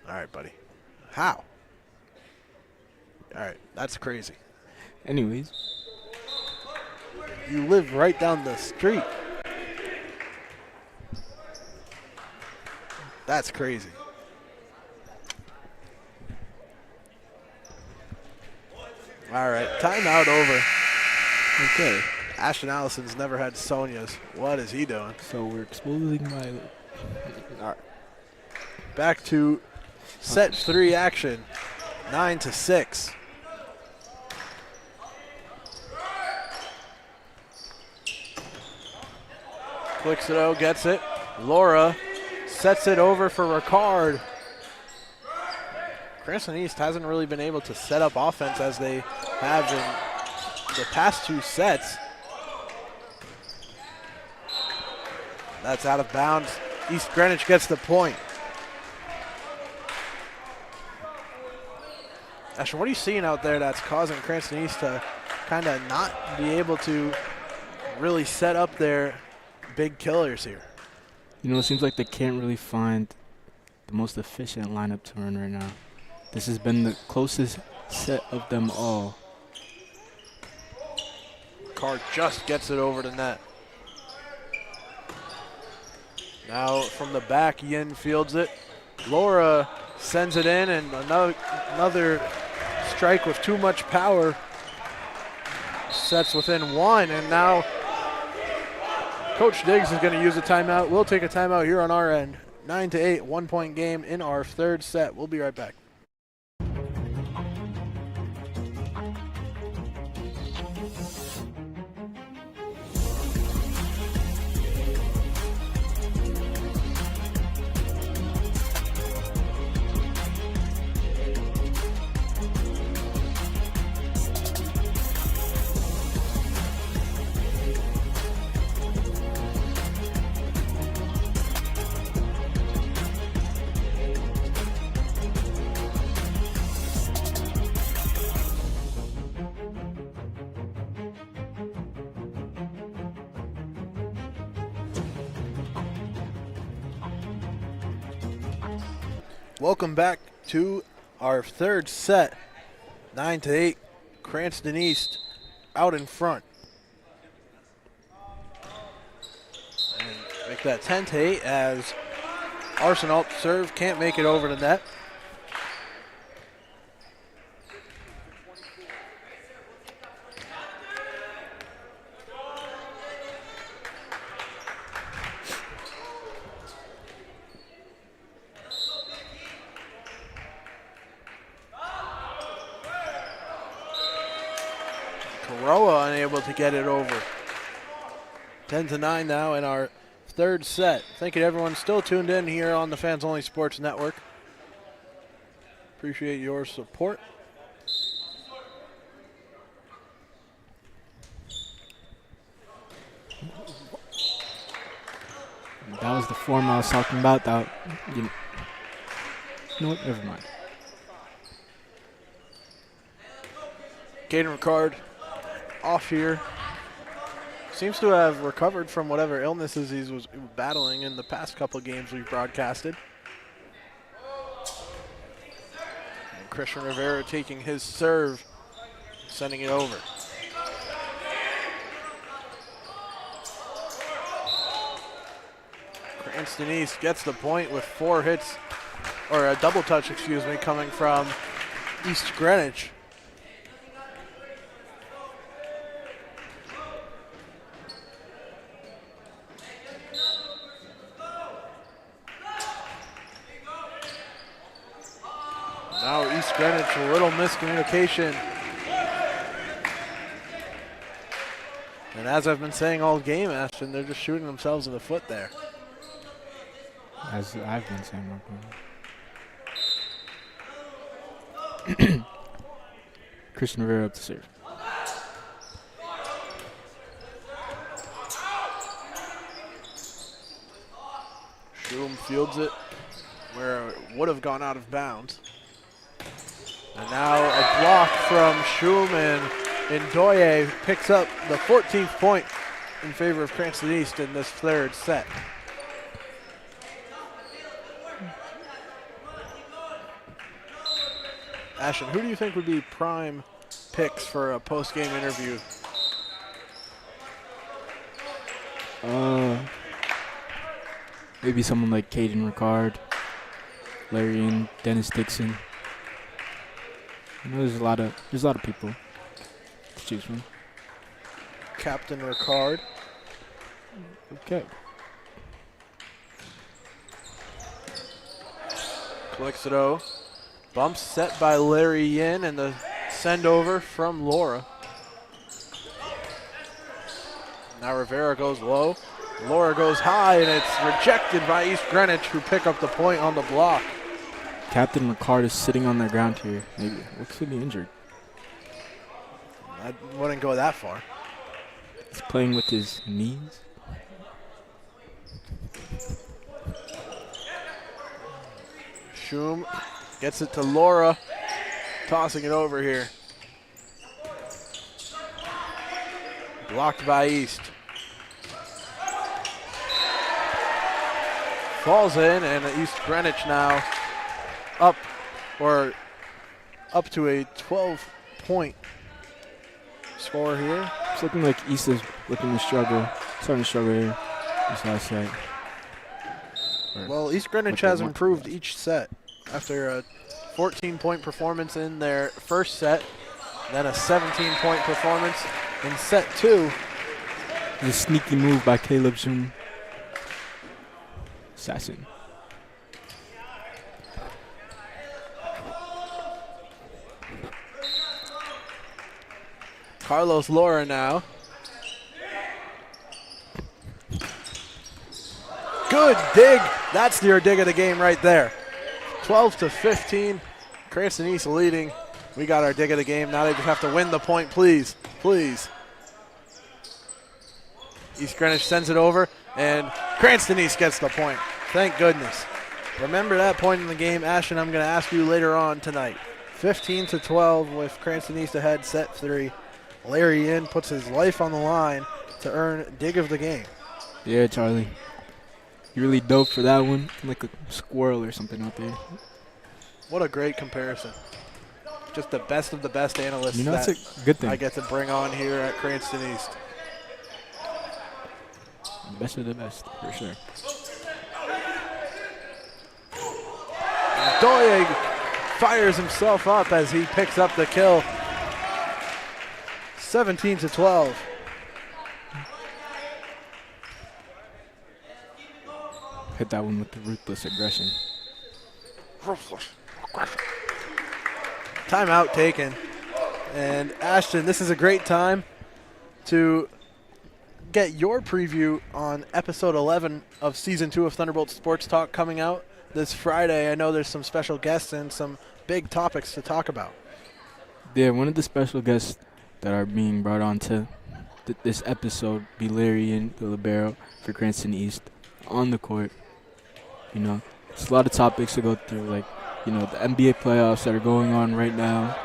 All right, buddy. How? All right, that's crazy. Anyways. You live right down the street. That's crazy. All right, timeout over. Okay. Ashton Allison's never had Sonia's. What is he doing? So we're exposing my... All right. Back to set 3 action. 9-6. Calixto gets it. Laura sets it over for Ricard. Cranston East hasn't really been able to set up offense as they have in the past 2 sets. That's out of bounds. East Greenwich gets the point. Ashton, what are you seeing out there that's causing Cranston East to kind of not be able to really set up their big killers here? You know, it seems like they can't really find the most efficient lineup to run right now. This has been the closest set of them all. Card just gets it over the net. Now from the back, Yin fields it. Laura sends it in, and another strike with too much power. Sets within 1, and now Coach Diggs is going to use a timeout. We'll take a timeout here on our end. 9-8, 1-point game in our 3rd set. We'll be right back. Welcome back to our 3rd set. 9-8, Cranston East out in front. And make that 10-8 as Arsenal serve can't make it over the net. Karoa unable to get it over. 10-9 now in our 3rd set. Thank you to everyone still tuned in here on the Fans Only Sports Network. Appreciate your support. That was the form I was talking about. That, you know what? Never mind. Caden Ricard off here. Seems to have recovered from whatever illnesses he was battling in the past couple of games we've broadcasted. And Christian Rivera taking his serve, sending it over. Cranston East gets the point with 4 hits, or a double touch, excuse me, coming from East Greenwich. Now East Greenwich, a little miscommunication. And as I've been saying all game, Ashton, they're just shooting themselves in the foot there. As I've been saying all game. Christian Rivera up to serve. Shum fields it where it would have gone out of bounds. And now a block from Shum, and Ndoye picks up the 14th point in favor of Cranston East in this 3rd set. Ashton, who do you think would be prime picks for a post-game interview? Maybe someone like Caden Ricard, Larry and Dennis Dixon. You know, there's a lot of people to choose from. Captain Ricard. Okay. Collects it O. Bumps set by Larry Yin, and the send over from Laura. Now Rivera goes low. Laura goes high, and it's rejected by East Greenwich, who pick up the point on the block. Captain Ricard is sitting on the ground here. Maybe looks to be injured. I wouldn't go that far. He's playing with his knees. Shum gets it to Laura, tossing it over here. Blocked by East. Falls in, and East Greenwich now up to a 12-point score here. It's looking like East is starting to struggle here this last set. Well, East Greenwich has improved each set after a 14-point performance in their first set, then a 17-point performance in set 2. A sneaky move by Caleb Zoom. Assassin. Carlos Laura now. Good dig. That's your dig of the game right there. 12-15. Cranston East leading. We got our dig of the game. Now they just have to win the point, please. Please. East Greenwich sends it over, and Cranston East gets the point. Thank goodness. Remember that point in the game, Ashton, I'm going to ask you later on tonight. 15-12 with Cranston East ahead, set 3. Larry Inn puts his life on the line to earn dig of the game. Yeah, Charlie. You really dove for that one. Like a squirrel or something out there. What a great comparison. Just the best of the best analysts that's that a good thing. I get to bring on here at Cranston East. Best of the best, for sure. Doig fires himself up as he picks up the kill. 17-12. Hit that one with the ruthless aggression. Timeout taken. And Ashton, this is a great time to get your preview on episode 11 of season 2 of Thunderbolt Sports Talk coming out this Friday. I know there's some special guests and some big topics to talk about. Yeah, one of the special guests that are being brought on to this episode be Larry and the libero for Cranston East on the court. You know, it's a lot of topics to go through, like, you know, the NBA playoffs that are going on right now.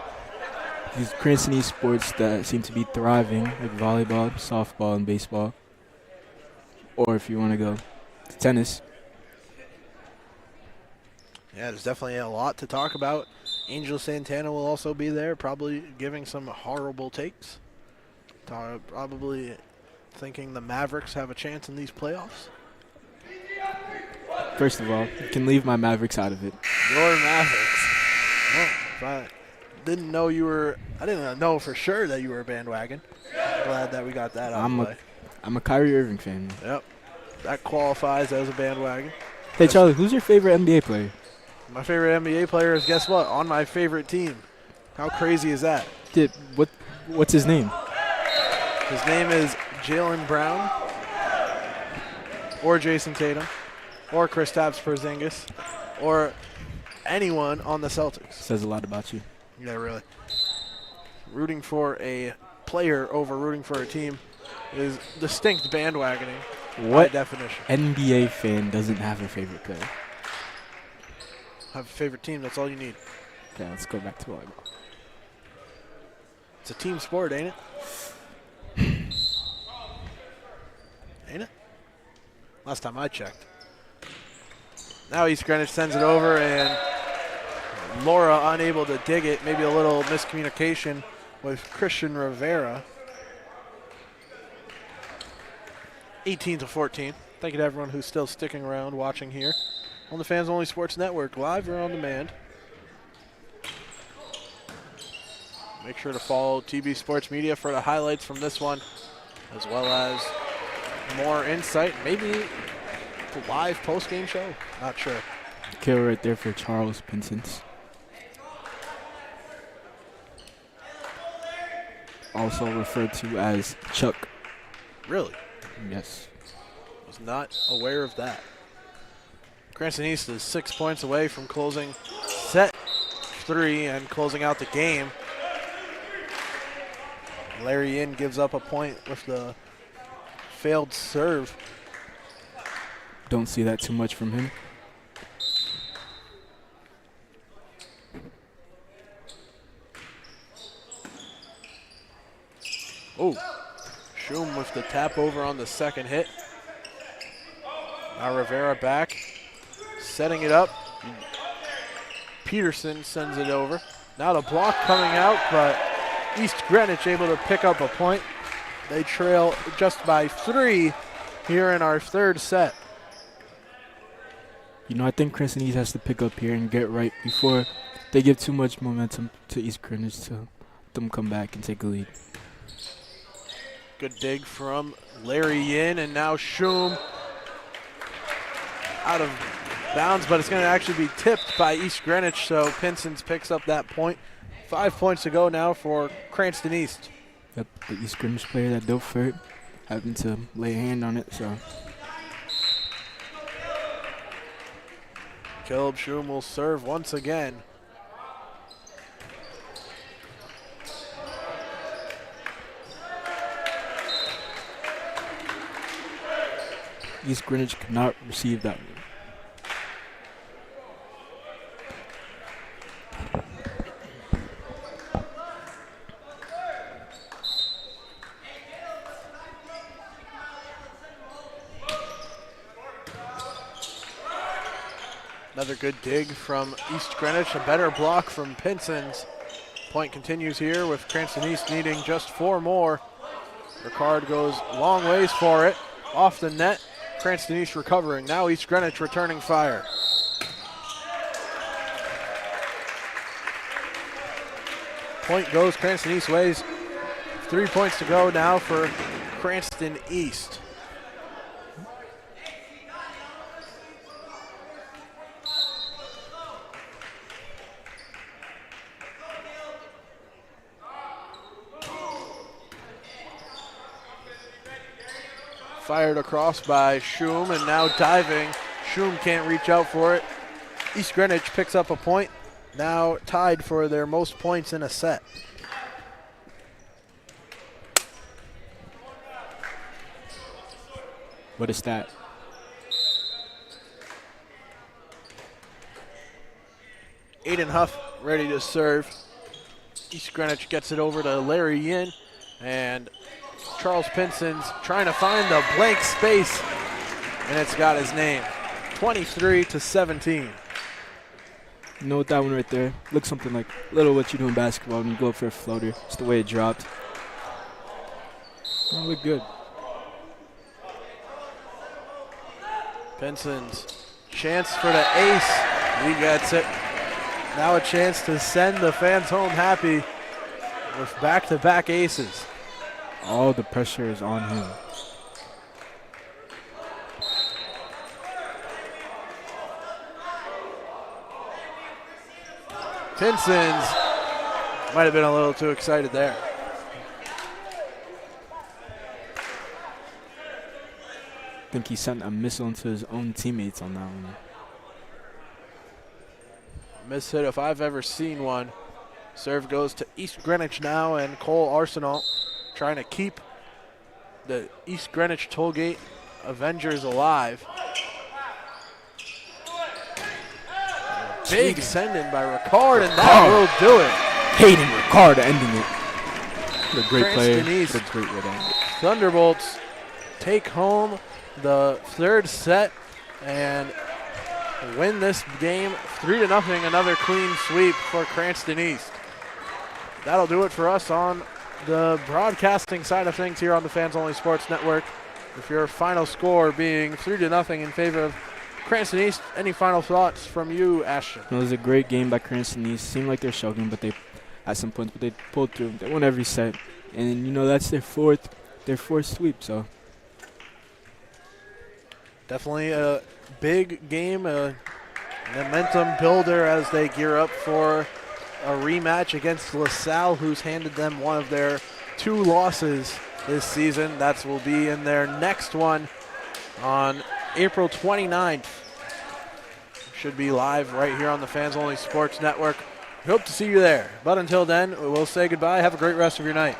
These Cranston East sports that seem to be thriving, like volleyball, softball, and baseball. Or if you want to go to tennis. Yeah, there's definitely a lot to talk about. Angel Santana will also be there, probably giving some horrible takes. Probably thinking the Mavericks have a chance in these playoffs. First of all, you can leave my Mavericks out of it. Your Mavericks. Well, if I didn't know you were, I didn't know for sure that you were a bandwagon. Glad that we got that out of the way. I'm a Kyrie Irving fan. Yep. That qualifies as a bandwagon. Hey, Charlie, who's your favorite NBA player? My favorite NBA player is, guess what? On my favorite team. How crazy is that? What's his name? His name is Jaylen Brown, or Jason Tatum, or Kristaps Porzingis, or anyone on the Celtics. Says a lot about you. Yeah, really. Rooting for a player over rooting for a team is distinct bandwagoning by definition. NBA fan doesn't have a favorite player? Have a favorite team, that's all you need. Okay, let's go back to volleyball. It's a team sport, ain't it? Ain't it? Last time I checked. Now East Greenwich sends it over, and Laura unable to dig it. Maybe a little miscommunication with Christian Rivera. 18-14. Thank you to everyone who's still sticking around watching here on the Fans Only Sports Network, live or on demand. Make sure to follow TB Sports Media for the highlights from this one, as well as more insight, maybe a live post-game show. Not sure. Kill right there for Charles Pinsons. Also referred to as Chuck. Really? Yes. Was not aware of that. Cranston East is 6 points away from closing set 3 and closing out the game. Larry Yin gives up a point with the failed serve. Don't see that too much from him. Oh, Schum with the tap over on the second hit. Now Rivera back, setting it up. Peterson sends it over. Now the block coming out, but East Greenwich able to pick up a point. They trail just by 3 here in our third set. You know, I think Cranston East has to pick up here and get right before they give too much momentum to East Greenwich to let them come back and take a lead. Good dig from Larry Yin, and now Schum out of bounds, but it's going to actually be tipped by East Greenwich, so Pinson's picks up that point. 5 points to go now for Cranston East. Yep, the East Greenwich player that dove for it, having to lay a hand on it, so. Caleb Schum will serve once again. East Greenwich could not receive that one. Another good dig from East Greenwich, a better block from Pinson's. Point continues here with Cranston East needing just 4 more. Ricard goes long ways for it, off the net. Cranston East recovering. Now East Greenwich returning fire. Point goes Cranston East ways. 3 points to go now for Cranston East. Fired across by Schum, and now diving. Schum can't reach out for it. East Greenwich picks up a point, now tied for their most points in a set. What is that? Aiden Huff ready to serve. East Greenwich gets it over to Larry Yin, and Charles Pinson's trying to find the blank space, and it's got his name. 23-17. You know what, that one right there looks something like a little what you do in basketball when you go up for a floater. It's the way it dropped. It looked good. Pinson's chance for the ace. He gets it. Now a chance to send the fans home happy with back-to-back aces. All the pressure is on him. Pinson's might have been a little too excited there. I think he sent a missile into his own teammates on that one. Miss hit if I've ever seen one. Serve goes to East Greenwich now, and Cole Arsenal trying to keep the East Greenwich Tollgate Avengers alive. Big send-in by Ricard, and that will do it. Hayden Ricard ending it. What a great Cranston player. East. What a great way to end it. Thunderbolts take home the third set and win this game 3-0. Another clean sweep for Cranston East. That'll do it for us on the broadcasting side of things here on the Fans Only Sports Network. With your final score being 3-0 in favor of Cranston East. Any final thoughts from you, Ashton? It was a great game by Cranston East. Seemed like they're struggling, but they at some points, but they pulled through. They won every set, and you know that's their fourth sweep. So definitely a big game, a momentum builder as they gear up for a rematch against LaSalle, who's handed them one of their 2 losses this season. That will be in their next one on April 29th. Should be live right here on the Fans Only Sports Network. We hope to see you there. But until then, we'll say goodbye. Have a great rest of your night.